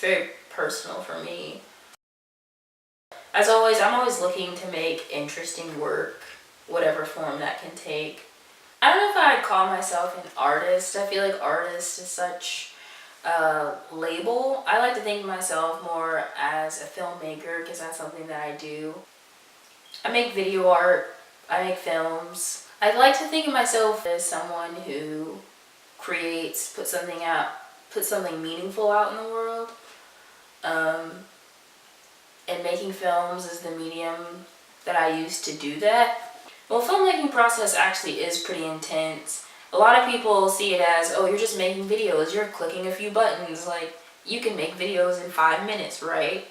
very personal for me. As always, I'm always looking to make interesting work, whatever form that can take. I don't know if I'd call myself an artist. I feel like artist is such a label. I like to think of myself more as a filmmaker because that's something that I do. I make video art, I make films. I'd like to think of myself as someone who creates, puts something meaningful out in the world. And making films is the medium that I use to do that. Well, filmmaking process actually is pretty intense. A lot of people see it as, oh, you're just making videos, you're clicking a few buttons, like you can make videos in 5 minutes, right?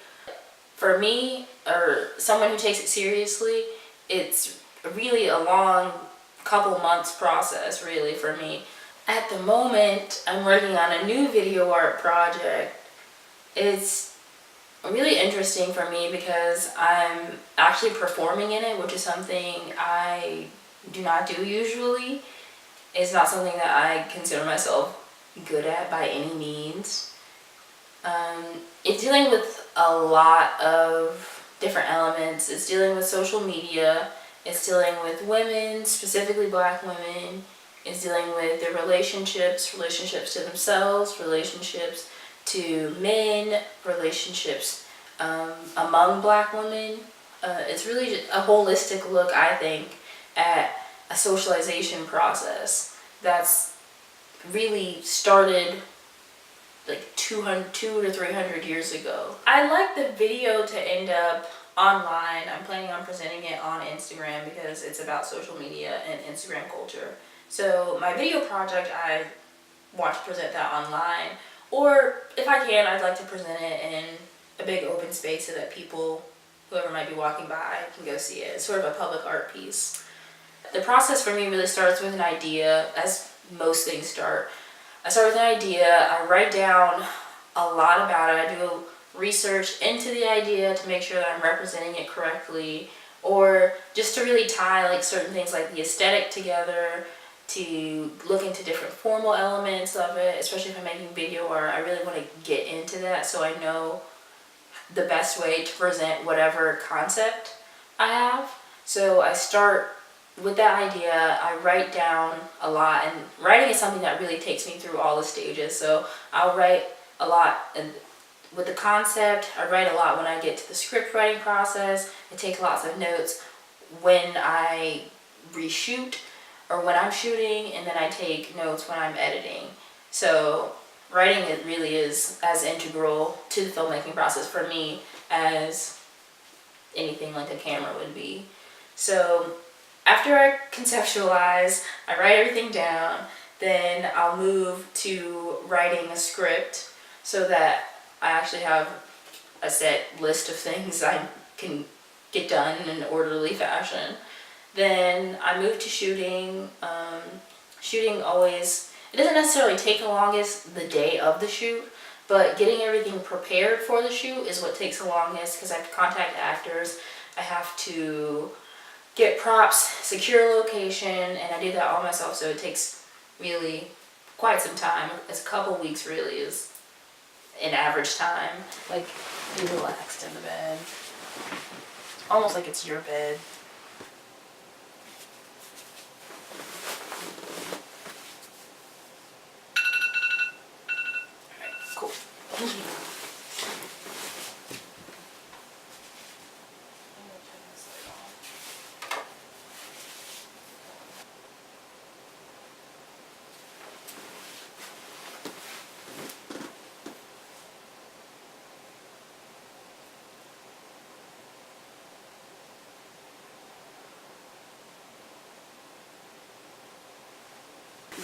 For me, or someone who takes it seriously, it's really a long couple months process, really, for me. At the moment, I'm working on a new video art project. It's really interesting for me because I'm actually performing in it, which is something I do not do usually. It's not something that I consider myself good at by any means. It's dealing with a lot of different elements. It's dealing with social media. It's dealing with women, specifically Black women. It's dealing with their relationships to themselves, relationships to men, relationships among Black women. It's really just a holistic look, I think, at a socialization process that's really started like 200 to 300 years ago. I'd like the video to end up online. I'm planning on presenting it on Instagram because it's about social media and Instagram culture. So my video project, I want to present that online, or if I can, I'd like to present it in a big open space so that people, whoever might be walking by, can go see it. It's sort of a public art piece. The process for me really starts with an idea, as most things start. I start with an idea, I write down a lot about it, I do research into the idea to make sure that I'm representing it correctly, or just to really tie like certain things like the aesthetic together, to look into different formal elements of it, especially if I'm making video art. I really want to get into that so I know the best way to present whatever concept I have. So I start with that idea, I write down a lot, and writing is something that really takes me through all the stages. So I'll write a lot with the concept, I write a lot when I get to the script writing process, I take lots of notes when I reshoot or when I'm shooting, and then I take notes when I'm editing. So writing, it really is as integral to the filmmaking process for me as anything like a camera would be. So after I conceptualize, I write everything down, then I'll move to writing a script so that I actually have a set list of things I can get done in an orderly fashion. Then I move to shooting. Shooting always, it doesn't necessarily take the longest the day of the shoot, but getting everything prepared for the shoot is what takes the longest because I have to contact actors, I have to get props, secure location, and I do that all myself, so it takes really quite some time. It's a couple weeks really is an average time. Like, be relaxed in the bed. Almost like it's your bed. Alright, cool.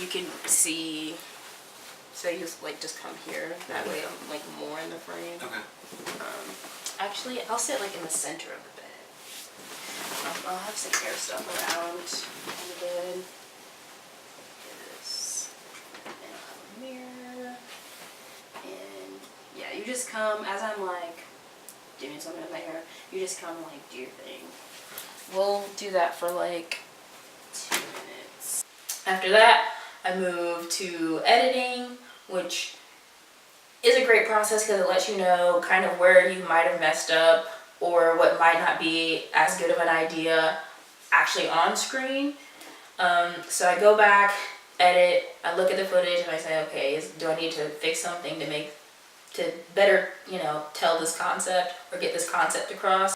You can see, so you just come here, that way I'm like more in the frame. Okay. Actually, I'll sit like in the center of the bed. I'll have some hair stuff around on the bed. This, and I'll have a mirror. And yeah, you just come, as I'm like doing something with my hair, you just come like do your thing. We'll do that for like 2 minutes. After that, I move to editing, which is a great process because it lets you know kind of where you might have messed up or what might not be as good of an idea actually on screen. So I go back, edit, I look at the footage and I say, okay, do I need to fix something to better, you know, tell this concept or get this concept across?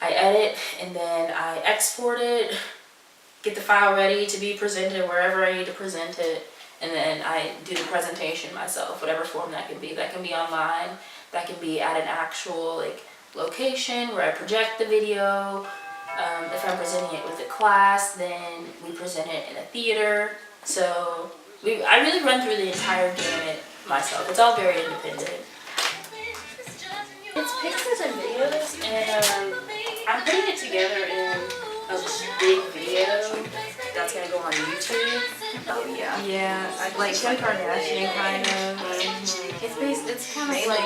I edit and then I export it, get the file ready to be presented wherever I need to present it, and then I do the presentation myself, whatever form that can be. That can be online, that can be at an actual like location where I project the video. If I'm presenting it with a class, then we present it in a theater. So I really run through the entire gamut myself. It's all very independent. It's pictures and videos, and I'm putting it together in a big video that's gonna go on YouTube. Oh yeah. Yeah, like Kim Kardashian kind of. It's kind of like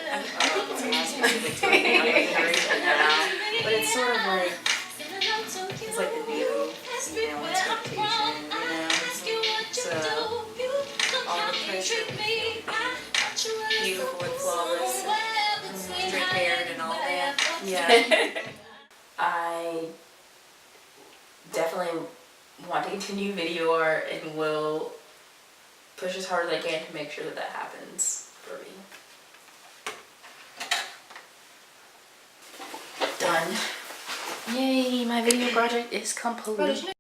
I think it's a generation now, but it's sort of like It's like the new male expectation, you know. So all the pressure, beautiful and flawless, and straight haired and all that. yeah. I definitely want to continue video art and will push as hard as I can to make sure that happens for me. Done. Yay, my video project is complete.